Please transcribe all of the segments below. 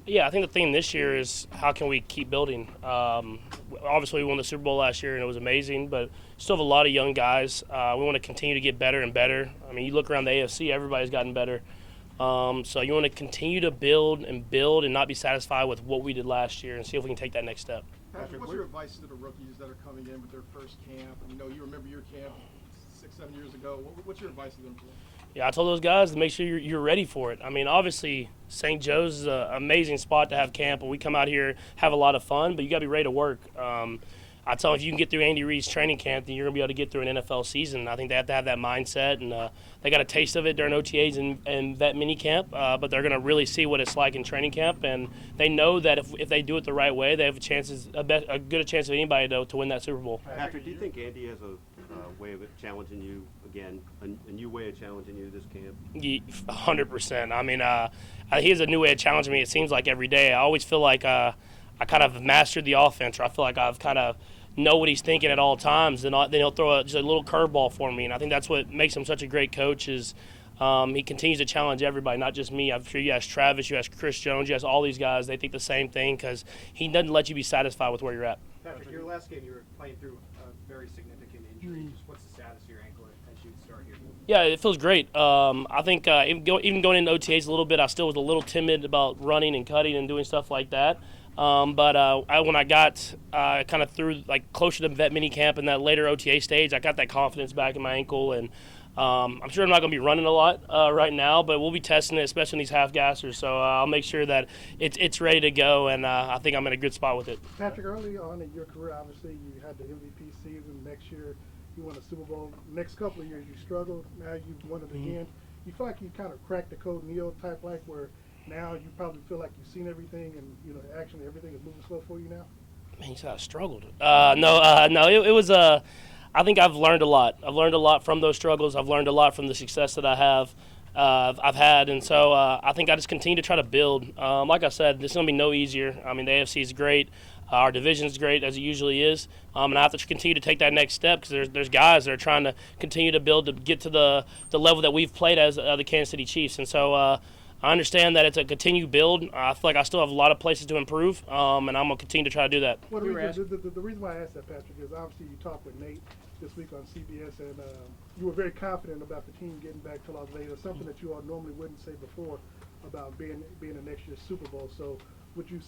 Yeah, I think the theme this year is how can we keep building. Obviously, we won the Super Bowl last year and it was amazing, but still have a lot of young guys. We want to continue to get better and better. I mean, you look around the AFC, everybody's gotten better. So you want to continue to build and not be satisfied with what we did last year and see if we can take that next step. Patrick, what's your advice to the rookies that are coming in with their first camp? You remember your camp 6-7 years ago. What's your advice to them? Yeah, I told those guys to make sure you're ready for it. I mean, obviously, St. Joe's is an amazing spot to have camp, and we come out here, have a lot of fun, but you got to be ready to work. I tell them if you can get through Andy Reid's training camp, then you're going to be able to get through an NFL season. I think they have to have that mindset, and they got a taste of it during OTAs and vet mini camp, but they're going to really see what it's like in training camp, and they know that if they do it the right way, they have a good chance of anybody to win that Super Bowl. Patrick, do you think Andy has a way of challenging you, again, a new way of challenging you this camp? 100%. I mean, he has a new way of challenging me, it seems like, every day. I always feel like I kind of mastered the offense, or I feel like I've kind of know what he's thinking at all times, and then he'll throw just a little curveball for me. And I think that's what makes him such a great coach is he continues to challenge everybody, not just me. I'm sure you ask Travis, you ask Chris Jones, you ask all these guys, they think the same thing because he doesn't let you be satisfied with where you're at. Patrick, your last game you were playing through a very significant injury. Just what's the status of your ankle as you start here? Yeah, it feels great. I think even going into OTAs a little bit, I still was a little timid about running and cutting and doing stuff like that. But when I got kind of through like closer to vet mini camp and that later OTA stage, I got that confidence back in my ankle, and I'm sure I'm not going to be running a lot right now, but we'll be testing it, especially in these half gassers. So I'll make sure that it's ready to go, and I think I'm in a good spot with it. Patrick, early on in your career, obviously you had the MVP season. Next year, you won a Super Bowl. Next couple of years, you struggled. Now you've won it again. You feel like you kind of cracked the code Neal type, like where now you probably feel like you've seen everything, and actually everything is moving slow for you now. Man, you said I struggled. No. It was I think I've learned a lot. I've learned a lot from those struggles. I've learned a lot from the success that I've had, and so I think I just continue to try to build. Like I said, this is going to be no easier. I mean, the AFC is great. Our division is great, as it usually is, and I have to continue to take that next step because there's guys that are trying to continue to build to get to the level that we've played as the Kansas City Chiefs, and so I understand that it's a continued build. I feel like I still have a lot of places to improve, and I'm going to continue to try to do that. Well, the reason why I asked that, Patrick, is obviously you talked with Nate this week on CBS, and you were very confident about the team getting back to Las Vegas, something that you all normally wouldn't say before about being in next year's Super Bowl. So would you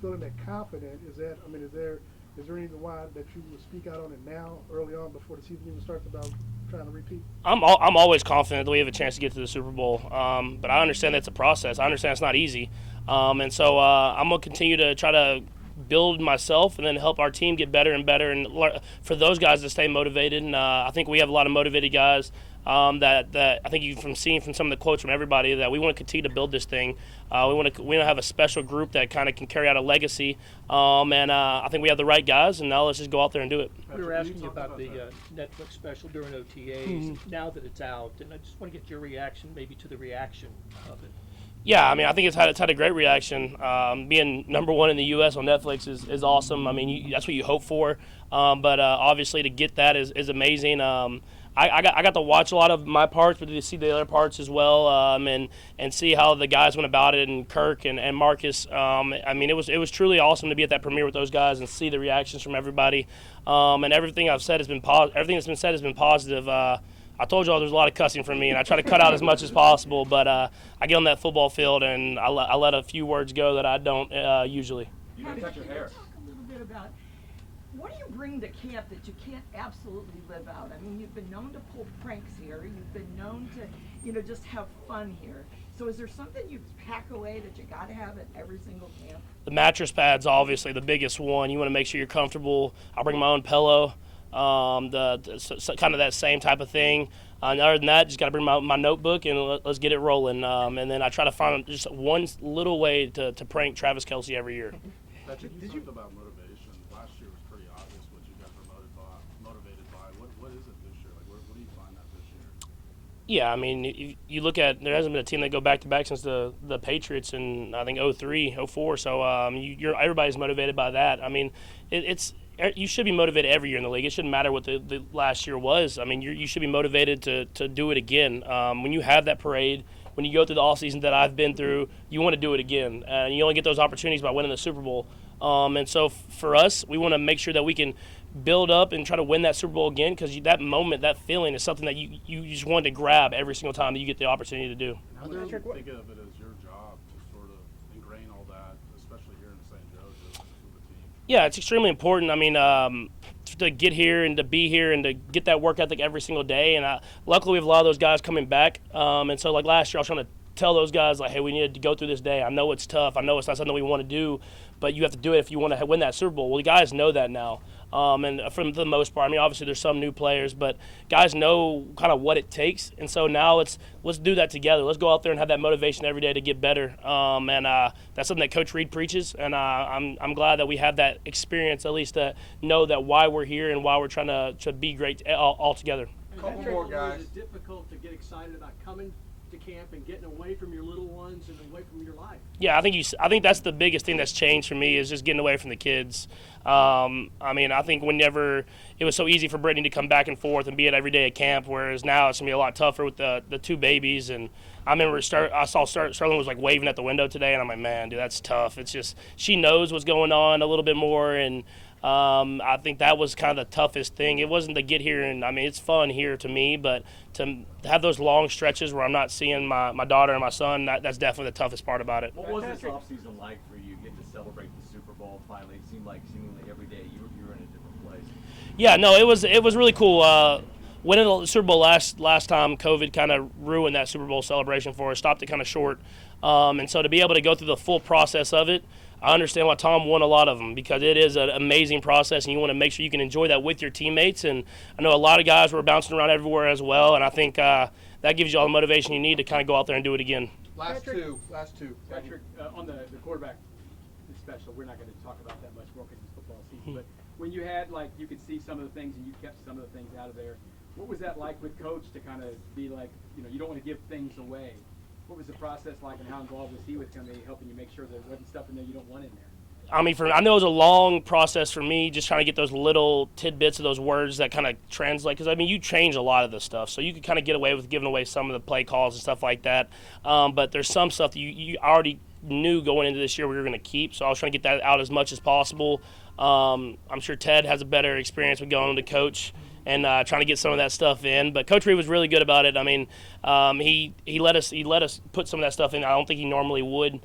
feeling that confident? Is there any reason why that you would speak out on it now, early on, before the season even starts, about trying to repeat? I'm always confident that we have a chance to get to the Super Bowl, but I understand that's a process. I understand it's not easy, and so I'm going to continue to try to build myself and then help our team get better and better, and for those guys to stay motivated. And I think we have a lot of motivated guys that I think you from seeing from some of the quotes from everybody that we want to continue to build this thing. We want to have a special group that kind of can carry out a legacy, and I think we have the right guys. And now let's just go out there and do it. We were asking you about the Netflix special during OTAs. Now that it's out, and I just want to get your reaction, maybe to the reaction of it. Yeah, I mean, I think it's had a great reaction. Being number one in the U.S. on Netflix is awesome. I mean, that's what you hope for. But obviously, to get that is amazing. I got to watch a lot of my parts, but to see the other parts as well, and see how the guys went about it, and Kirk and Marcus. I mean, it was truly awesome to be at that premiere with those guys and see the reactions from everybody. And everything I've said has been everything that's been said has been positive. I told y'all there's a lot of cussing from me, and I try to cut out as much as possible, but I get on that football field, and I let a few words go that I don't usually. You can cut your hair. Talk a little bit about what do you bring to camp that you can't absolutely live out? I mean, you've been known to pull pranks here. You've been known to, just have fun here. So is there something you pack away that you got to have at every single camp? The mattress pad's obviously the biggest one. You want to make sure you're comfortable. I'll bring my own pillow. Kind of that same type of thing. And other than that, just got to bring my notebook and let's get it rolling. And then I try to find just one little way to prank Travis Kelce every year. Patrick, you talked about motivation. Last year was pretty obvious what you guys were motivated by. What is it this year? Like, where do you find that this year? Yeah, I mean, you look at, there hasn't been a team that go back-to-back since the Patriots in, I think, 03, 04. So everybody's motivated by that. I mean, you should be motivated every year in the league. It shouldn't matter what the last year was. I mean, you should be motivated to do it again. When you have that parade, when you go through the offseason that I've been through, you want to do it again. And you only get those opportunities by winning the Super Bowl. And so for us, we want to make sure that we can build up and try to win that Super Bowl again, because that moment, that feeling is something that you just want to grab every single time that you get the opportunity to do. How do you think of it as your job to sort of ingrain all that, especially here in St. Joe's with the team? Yeah, it's extremely important. I mean, to get here and to be here and to get that work ethic every single day. And luckily, we have a lot of those guys coming back. And so, like last year, I was trying to tell those guys, like, hey, we need to go through this day. I know it's tough. I know it's not something we want to do, but you have to do it if you want to win that Super Bowl. Well, the guys know that now. And for the most part, I mean, obviously there's some new players, but guys know kind of what it takes. And so now let's do that together. Let's go out there and have that motivation every day to get better. And that's something that Coach Reed preaches. And I'm glad that we have that experience, at least to know that why we're here and why we're trying to be great all together. Couple more guys. Is it difficult to get excited about coming to camp and getting away from your little ones and away from your life? Yeah, I think that's the biggest thing that's changed for me is just getting away from the kids. I mean, I think whenever it was so easy for Brittany to come back and forth and be at every day at camp, whereas now it's gonna be a lot tougher with the two babies. And I remember I saw Sterling was like waving at the window today, and I'm like, man, dude, that's tough. It's just she knows what's going on a little bit more, and I think that was kind of the toughest thing. It wasn't to get here, and I mean, it's fun here to me, but to have those long stretches where I'm not seeing my daughter and my son, that's definitely the toughest part about it. What was this offseason like for you, getting to celebrate the Super Bowl finally? It seemed like seemingly every day you were in a different place. Yeah, no, it was really cool. Winning the Super Bowl last time, COVID kind of ruined that Super Bowl celebration for us, stopped it kind of short. And so to be able to go through the full process of it, I understand why Tom won a lot of them, because it is an amazing process, and you want to make sure you can enjoy that with your teammates. And I know a lot of guys were bouncing around everywhere as well, and I think that gives you all the motivation you need to kind of go out there and do it again. Last two. Patrick, on the quarterback special, we're not going to talk about that much more because it's football season, but when you had, like, you could see some of the things and you kept some of the things out of there, what was that like with Coach to kind of be like, you don't want to give things away? What was the process like, and how involved was he with kind of helping you make sure there wasn't stuff in there you don't want in there? I mean, I know it was a long process for me, just trying to get those little tidbits of those words that kind of translate. Because, I mean, you change a lot of this stuff, so you could kind of get away with giving away some of the play calls and stuff like that. But there's some stuff that you already knew going into this year we were going to keep, so I was trying to get that out as much as possible. I'm sure Ted has a better experience with going to coach and trying to get some of that stuff in. But Coach Reed was really good about it. I mean, he let us put some of that stuff in. I don't think he normally would,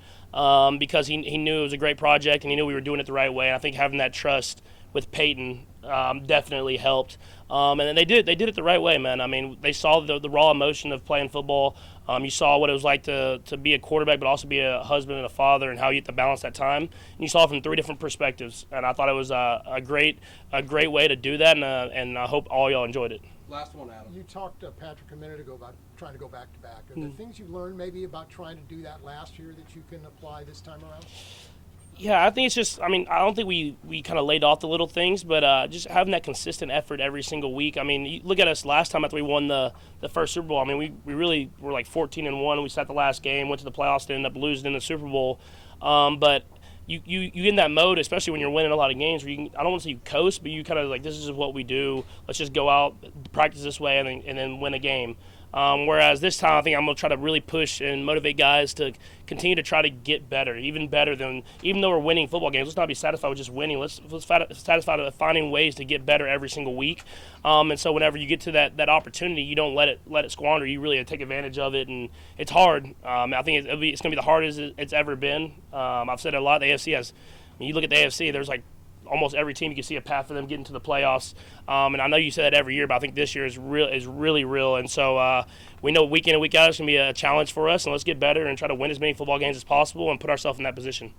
because he knew it was a great project and he knew we were doing it the right way. And I think having that trust with Peyton definitely helped. And then they did it the right way, man. I mean, they saw the raw emotion of playing football. You saw what it was like to be a quarterback, but also be a husband and a father, and how you have to balance that time. And you saw it from 3 different perspectives, and I thought it was a great way to do that, and I hope all y'all enjoyed it. Last one, Adam. You talked to Patrick a minute ago about trying to go back to back. Are there things you learned maybe about trying to do that last year that you can apply this time around? Yeah, I think it's just, I mean, I don't think we kind of laid off the little things, but just having that consistent effort every single week. I mean, you look at us last time after we won the first Super Bowl. I mean, we really were like 14-1. We sat the last game, went to the playoffs, and ended up losing in the Super Bowl. But you get in that mode, especially when you're winning a lot of games, where I don't want to say you coast, but you kind of like, this is what we do. Let's just go out, practice this way, and then win a game. Whereas this time, I think I'm going to try to really push and motivate guys to continue to try to get better, even though we're winning football games. Let's not be satisfied with just winning. Let's satisfied with finding ways to get better every single week. And so whenever you get to that opportunity, you don't let it squander. You really take advantage of it, and it's hard. I think it's going to be the hardest it's ever been. I've said it a lot. The AFC has. When you look at the AFC, there's like almost every team you can see a path for them getting to the playoffs. And I know you say that every year, but I think this year is really real. And so we know week in and week out it's going to be a challenge for us, and let's get better and try to win as many football games as possible and put ourselves in that position.